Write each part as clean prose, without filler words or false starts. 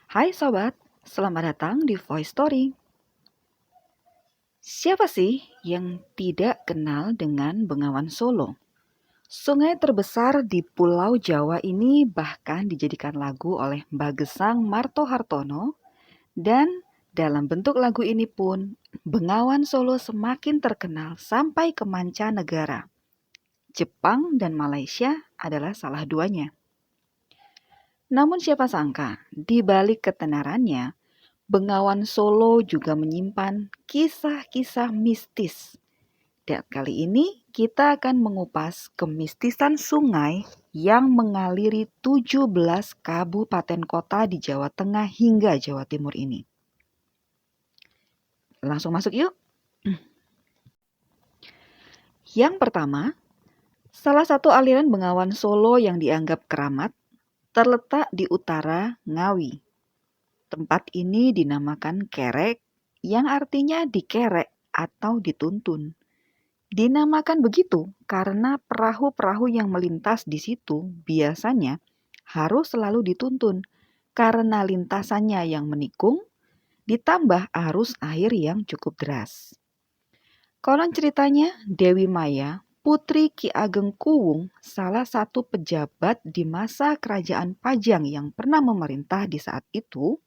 Hai sobat, selamat datang di Voice Story. Siapa sih yang tidak kenal dengan Bengawan Solo? Sungai terbesar di Pulau Jawa ini bahkan dijadikan lagu oleh Mbah Gesang Martohartono, dan dalam bentuk lagu ini pun Bengawan Solo semakin terkenal sampai ke mancanegara. Jepang dan Malaysia adalah salah duanya. Namun siapa sangka, di balik ketenarannya, Bengawan Solo juga menyimpan kisah-kisah mistis. Dan kali ini kita akan mengupas kemistisan sungai yang mengaliri 17 kabupaten kota di Jawa Tengah hingga Jawa Timur ini. Langsung masuk yuk. Yang pertama, salah satu aliran Bengawan Solo yang dianggap keramat terletak di utara Ngawi. Tempat ini dinamakan Kerek, yang artinya dikerek atau dituntun. Dinamakan begitu karena perahu-perahu yang melintas di situ biasanya harus selalu dituntun karena lintasannya yang menikung ditambah arus air yang cukup deras. Konon ceritanya Dewi Maya, putri Ki Ageng Kuwung, salah satu pejabat di masa kerajaan Pajang yang pernah memerintah di saat itu,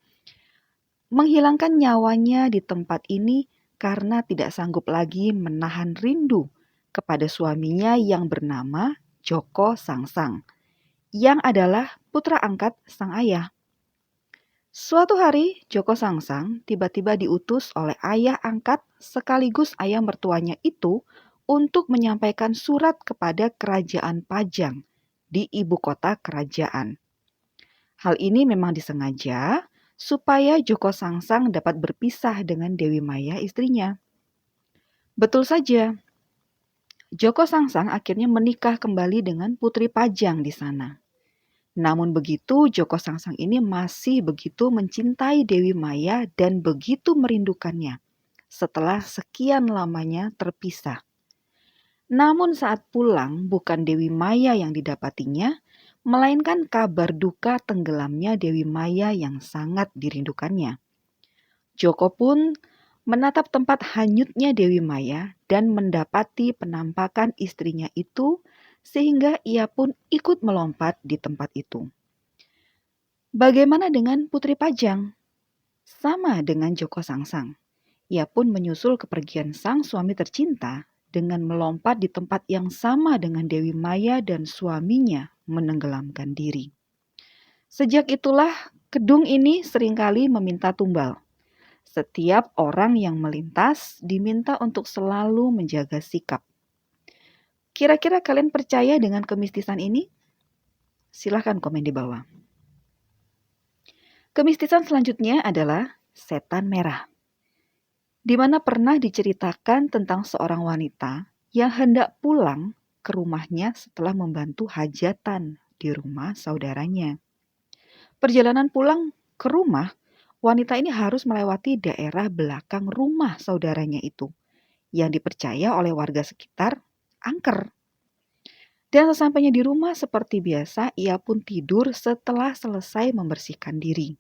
menghilangkan nyawanya di tempat ini karena tidak sanggup lagi menahan rindu kepada suaminya yang bernama Joko Sangsang, yang adalah putra angkat sang ayah. Suatu hari, Joko Sangsang tiba-tiba diutus oleh ayah angkat sekaligus ayah mertuanya itu untuk menyampaikan surat kepada kerajaan Pajang di ibu kota kerajaan. Hal ini memang disengaja supaya Joko Sangsang dapat berpisah dengan Dewi Maya istrinya. Betul saja, Joko Sangsang akhirnya menikah kembali dengan Putri Pajang di sana. Namun begitu, Joko Sangsang ini masih begitu mencintai Dewi Maya dan begitu merindukannya setelah sekian lamanya terpisah. Namun saat pulang, bukan Dewi Maya yang didapatinya, melainkan kabar duka tenggelamnya Dewi Maya yang sangat dirindukannya. Joko pun menatap tempat hanyutnya Dewi Maya dan mendapati penampakan istrinya itu, sehingga ia pun ikut melompat di tempat itu. Bagaimana dengan Putri Pajang? Sama dengan Joko Sangsang. Ia pun menyusul kepergian sang suami tercinta dengan melompat di tempat yang sama dengan Dewi Maya dan suaminya menenggelamkan diri. Sejak itulah kedung ini seringkali meminta tumbal. Setiap orang yang melintas diminta untuk selalu menjaga sikap. Kira-kira kalian percaya dengan kemistisan ini? Silahkan komen di bawah. Kemistisan selanjutnya adalah setan merah, di mana pernah diceritakan tentang seorang wanita yang hendak pulang ke rumahnya setelah membantu hajatan di rumah saudaranya. Perjalanan pulang ke rumah, wanita ini harus melewati daerah belakang rumah saudaranya itu, yang dipercaya oleh warga sekitar angker. Dan sesampainya di rumah seperti biasa, ia pun tidur setelah selesai membersihkan diri.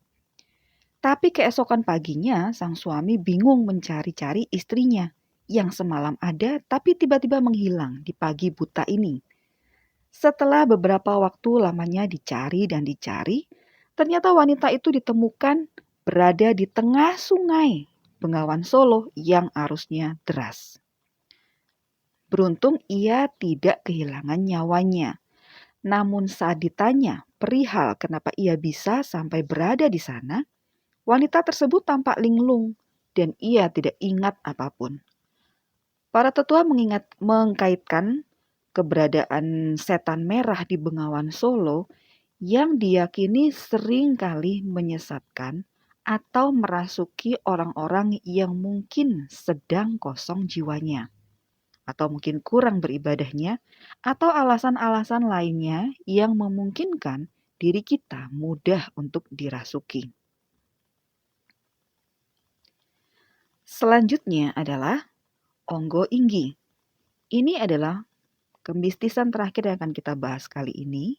Tapi keesokan paginya, sang suami bingung mencari-cari istrinya yang semalam ada tapi tiba-tiba menghilang di pagi buta ini. Setelah beberapa waktu lamanya dicari dan dicari, ternyata wanita itu ditemukan berada di tengah sungai Bengawan Solo yang arusnya deras. Beruntung ia tidak kehilangan nyawanya. Namun saat ditanya perihal kenapa ia bisa sampai berada di sana, wanita tersebut tampak linglung dan ia tidak ingat apapun. Para tetua mengkaitkan keberadaan setan merah di Bengawan Solo yang diyakini sering kali menyesatkan atau merasuki orang-orang yang mungkin sedang kosong jiwanya, atau mungkin kurang beribadahnya, atau alasan-alasan lainnya yang memungkinkan diri kita mudah untuk dirasuki. Selanjutnya adalah Onggo Inggi. Ini adalah kemistisan terakhir yang akan kita bahas kali ini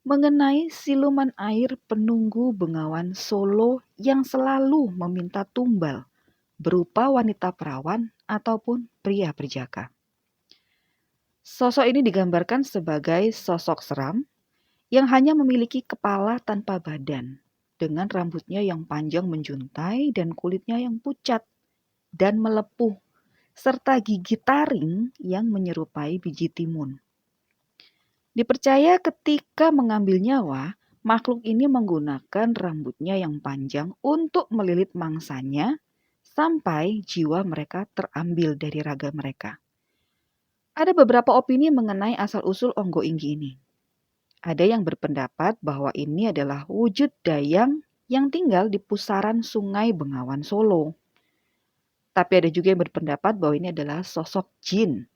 mengenai siluman air penunggu Bengawan Solo yang selalu meminta tumbal berupa wanita perawan ataupun pria berjaka. Sosok ini digambarkan sebagai sosok seram yang hanya memiliki kepala tanpa badan, dengan rambutnya yang panjang menjuntai dan kulitnya yang pucat dan melepuh, serta gigi taring yang menyerupai biji timun. Dipercaya ketika mengambil nyawa, makhluk ini menggunakan rambutnya yang panjang untuk melilit mangsanya sampai jiwa mereka terambil dari raga mereka. Ada beberapa opini mengenai asal-usul Onggo Inggi ini. Ada yang berpendapat bahwa ini adalah wujud dayang yang tinggal di pusaran Sungai Bengawan Solo. Tapi ada juga yang berpendapat bahwa ini adalah sosok jin,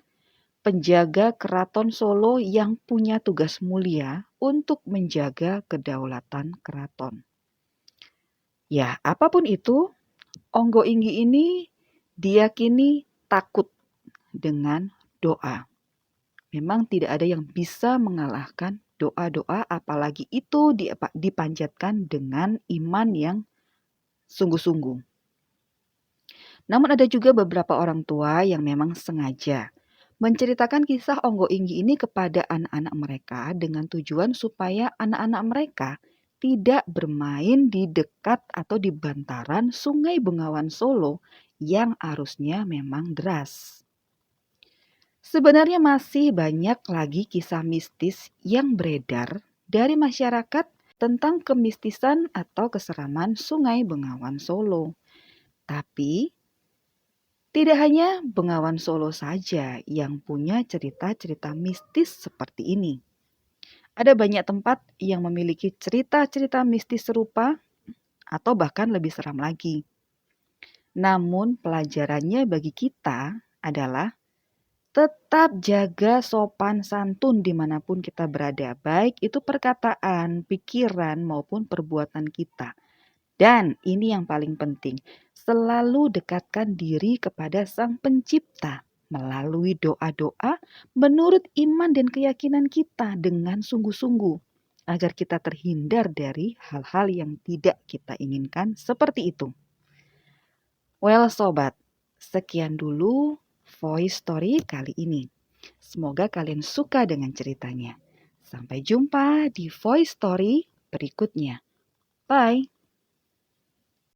penjaga keraton Solo yang punya tugas mulia untuk menjaga kedaulatan keraton. Ya, apapun itu, Onggo Inggi ini diyakini takut dengan doa. Memang tidak ada yang bisa mengalahkan doa-doa, apalagi itu dipanjatkan dengan iman yang sungguh-sungguh. Namun ada juga beberapa orang tua yang memang sengaja menceritakan kisah Onggo Inggi ini kepada anak-anak mereka dengan tujuan supaya anak-anak mereka tidak bermain di dekat atau di bantaran Sungai Bengawan Solo yang arusnya memang deras. Sebenarnya masih banyak lagi kisah mistis yang beredar dari masyarakat tentang kemistisan atau keseraman Sungai Bengawan Solo. Tapi tidak hanya Bengawan Solo saja yang punya cerita-cerita mistis seperti ini. Ada banyak tempat yang memiliki cerita-cerita mistis serupa atau bahkan lebih seram lagi. Namun pelajarannya bagi kita adalah tetap jaga sopan santun dimanapun kita berada, baik itu perkataan, pikiran, maupun perbuatan kita. Dan ini yang paling penting, selalu dekatkan diri kepada Sang Pencipta melalui doa-doa menurut iman dan keyakinan kita dengan sungguh-sungguh, agar kita terhindar dari hal-hal yang tidak kita inginkan seperti itu. Well sobat, sekian dulu voice story kali ini. Semoga kalian suka dengan ceritanya. Sampai jumpa di voice story berikutnya. Bye!